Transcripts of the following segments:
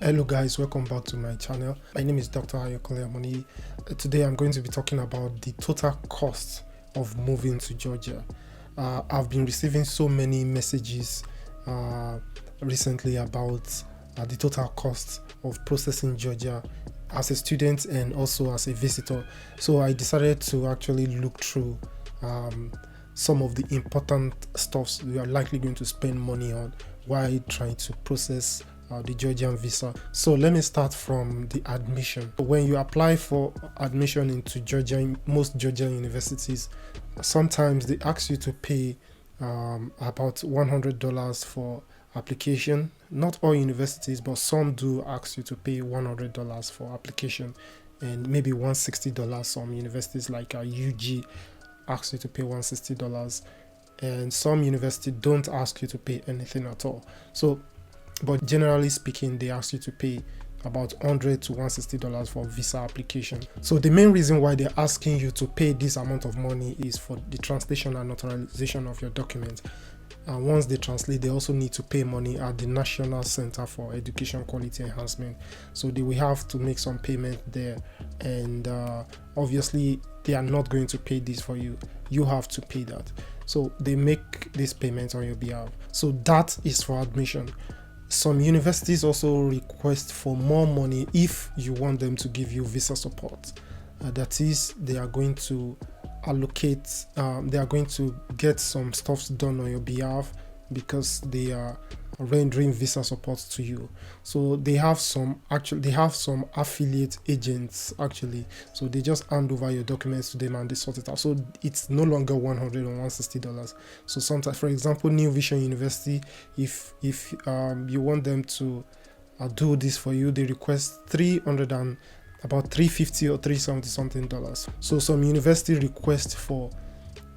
Hello guys, welcome back to my channel. My name is Dr. Ayokole Amoni. Today I'm going to be talking about the total cost of moving to Georgia. I've been receiving so many messages recently about the total cost of processing Georgia as a student and also as a visitor. So I decided to actually look through some of the important stuffs we are likely going to spend money on while trying to process the Georgian visa. So let me start from the admission. When you apply for admission into Georgia, most Georgian universities, sometimes they ask you to pay about $100 for application. Not all universities, but some do ask you to pay $100 for application, and maybe $160. Some universities like UG ask you to pay $160, and some universities don't ask you to pay anything at all. But generally speaking, they ask you to pay about $100 to $160 for visa application. So the main reason why they're asking you to pay this amount of money is for the translation and notarization of your document. And once they translate, they also need to pay money at the National Center for Education Quality Enhancement. So they will have to make some payment there. And obviously, they are not going to pay this for you. You have to pay that. So they make this payment on your behalf. So that is for admission. Some universities also request for more money if you want them to give you visa support. That is, they are going to allocate, they are going to get some stuff done on your behalf because they are rendering visa support to you. So they have some affiliate agents actually. So they just hand over your documents to them and they sort it out. So it's no longer $100 or $160. So sometimes, for example, New Vision University, if you want them to do this for you, they request about $350 or $370 something. So some university request for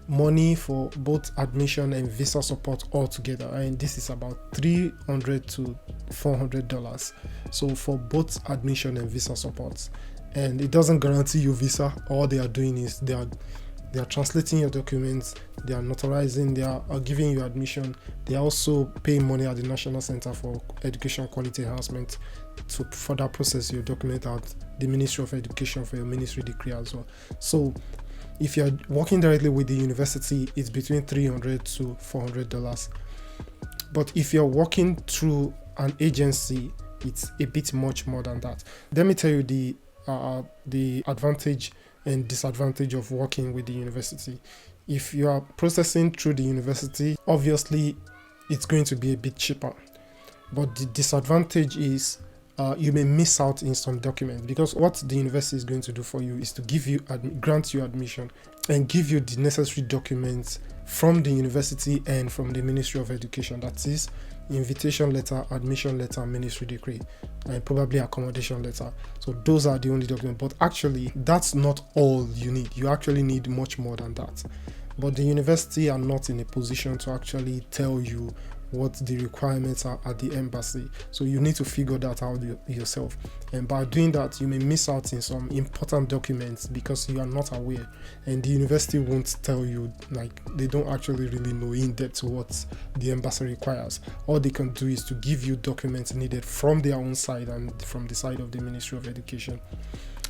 money for both admission and visa support altogether, and this is about $300 to $400. So for both admission and visa support, and it doesn't guarantee you visa. All they are doing is they are translating your documents, they are notarizing, they are giving you admission. They are also paying money at the National Center for Education Quality Enhancement to further process your document at the Ministry of Education for your ministry degree as well. So if you're working directly with the university, it's between $300 to $400. But if you're working through an agency, it's a bit much more than that. Let me tell you the advantage and disadvantage of working with the university. If you are processing through the university, obviously it's going to be a bit cheaper. But the disadvantage is you may miss out in some documents, because what the university is going to do for you is to grant you admission and give you the necessary documents from the university and from the Ministry of Education. That is invitation letter, admission letter, ministry decree, and probably accommodation letter. So those are the only documents. But actually, that's not all you need. You actually need much more than that. But the university are not in a position to actually tell you what the requirements are at the embassy. So you need to figure that out yourself. And by doing that, you may miss out in some important documents because you are not aware. And the university won't tell you, like, they don't actually really know in depth what the embassy requires. All they can do is to give you documents needed from their own side and from the side of the Ministry of Education.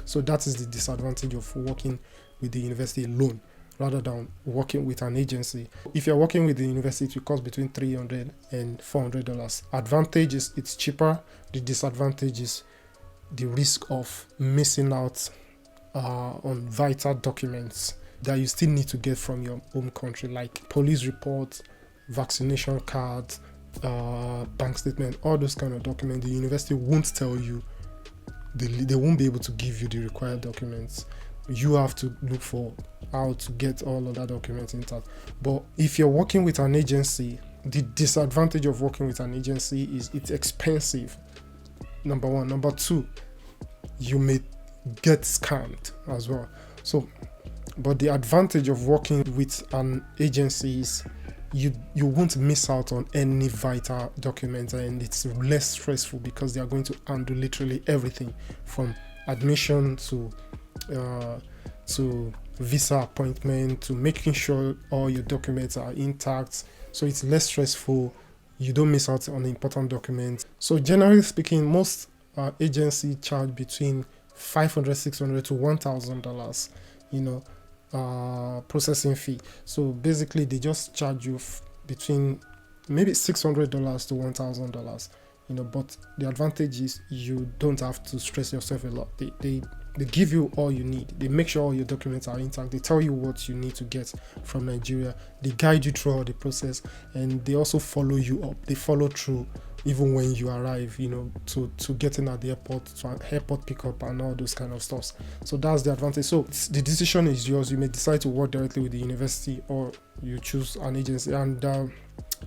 So that is the disadvantage of working with the university alone rather than working with an agency. If you're working with the university, it will cost between $300 and $400. Advantage is it's cheaper. The disadvantage is the risk of missing out on vital documents that you still need to get from your home country, like police reports, vaccination cards, bank statement, all those kind of documents. The university won't tell you. They won't be able to give you the required documents. You have to look for how to get all of that documents intact. But if you're working with an agency, the disadvantage of working with an agency is it's expensive. Number one. Number two, you may get scammed as well. So, but the advantage of working with an agency is you won't miss out on any vital documents, and it's less stressful because they are going to handle literally everything from admission to visa appointment to making sure all your documents are intact. So it's less stressful. You don't miss out on important documents. So generally speaking, most agency charge between $500, $600 to $1,000, processing fee. So basically they just charge you between maybe $600 to $1,000, but the advantage is you don't have to stress yourself a lot. They give you all you need. They make sure all your documents are intact. They tell you what you need to get from Nigeria. They guide you through all the process, and they also follow you up. They follow through even when you arrive, to getting at the airport, to airport pickup and all those kind of stuff. So that's the advantage. So the decision is yours. You may decide to work directly with the university, or you choose an agency. And a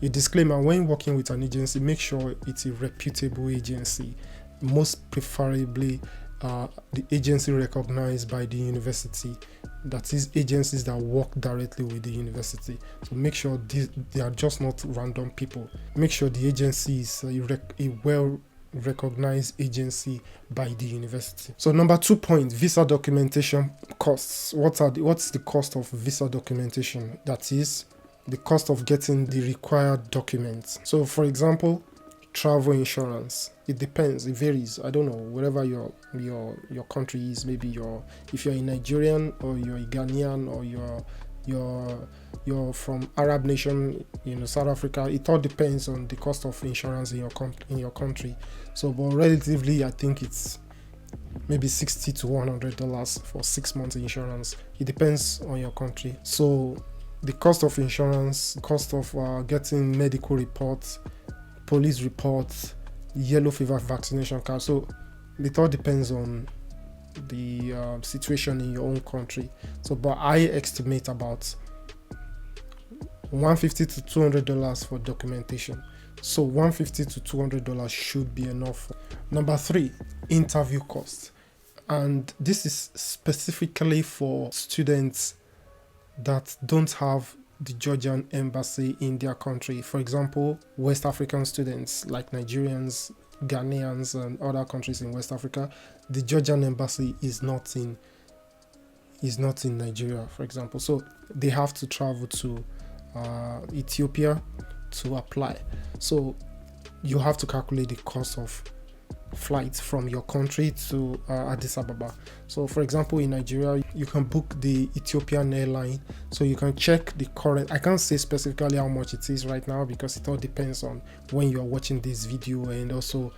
disclaimer: when working with an agency, make sure it's a reputable agency, most preferably the agency recognized by the university. That is, agencies that work directly with the university. So make sure they are just not random people. Make sure the agency is a well recognized agency by the university. So number 2 point, visa documentation costs. What's the cost of visa documentation? That is the cost of getting the required documents. So for example, travel insurance, it depends, it varies. I don't know, wherever your country is, maybe if you're a Nigerian, or you're a Ghanaian, or you're from Arab nation, South Africa, it all depends on the cost of insurance in your country. So but relatively, I think it's maybe $60 to $100 for 6 months insurance. It depends on your country. So the cost of insurance, cost of getting medical reports, police reports, yellow fever vaccination card. So it all depends on the situation in your own country. So but I estimate about $150 to $200 for documentation. So $150 to $200 should be enough. Number 3, interview costs. And this is specifically for students that don't have the Georgian embassy in their country. For example, West African students like Nigerians, Ghanaians, and other countries in West Africa, the Georgian embassy is not in Nigeria, for example. So they have to travel to Ethiopia to apply. So you have to calculate the cost of flights from your country to Addis Ababa. So for example, in Nigeria, you can book the Ethiopian airline, so you can check the current. I can't say specifically how much it is right now, because it all depends on when you're watching this video, and also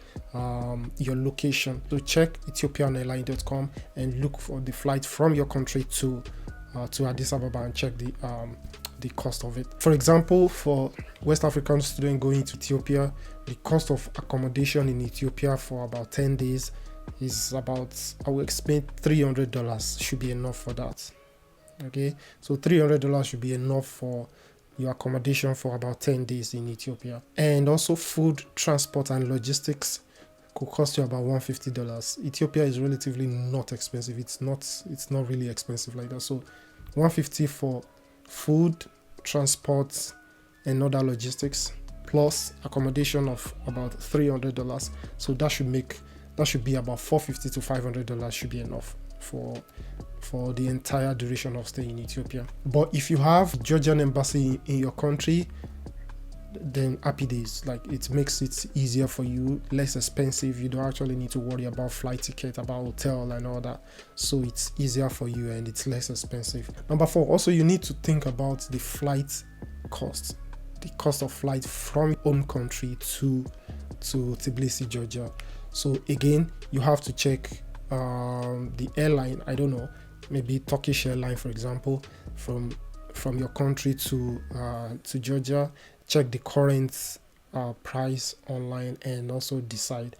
your location. So check ethiopianairline.com and look for the flight from your country to Addis Ababa, and check the cost of it. For example, for West African student going to Ethiopia, the cost of accommodation in Ethiopia for about 10 days is about, I would expect $300 should be enough for that. Okay, so $300 should be enough for your accommodation for about 10 days in Ethiopia. And also food, transport, and logistics could cost you about $150. Ethiopia is relatively not expensive. It's not really expensive like that. So $150 for food, transport, and other logistics, plus accommodation of about $300. So that should be about $450 to $500 should be enough for the entire duration of stay in Ethiopia. But if you have Georgian embassy in your country, then happy days. Like, it makes it easier for you, less expensive. You don't actually need to worry about flight ticket, about hotel and all that. So it's easier for you and it's less expensive. Number 4, also you need to think about the flight cost, the cost of flight from home country to Tbilisi, Georgia. So again, you have to check the airline. I don't know, maybe Turkish airline, for example, from your country to Georgia. Check the current price online and also decide,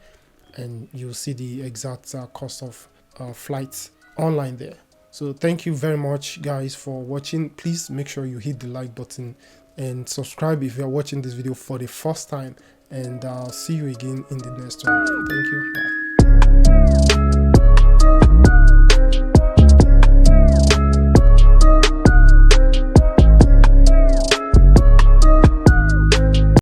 and you'll see the exact cost of flights online there. So thank you very much, guys, for watching. Please make sure you hit the like button and subscribe if you are watching this video for the first time, and I'll see you again in the next one. Thank you.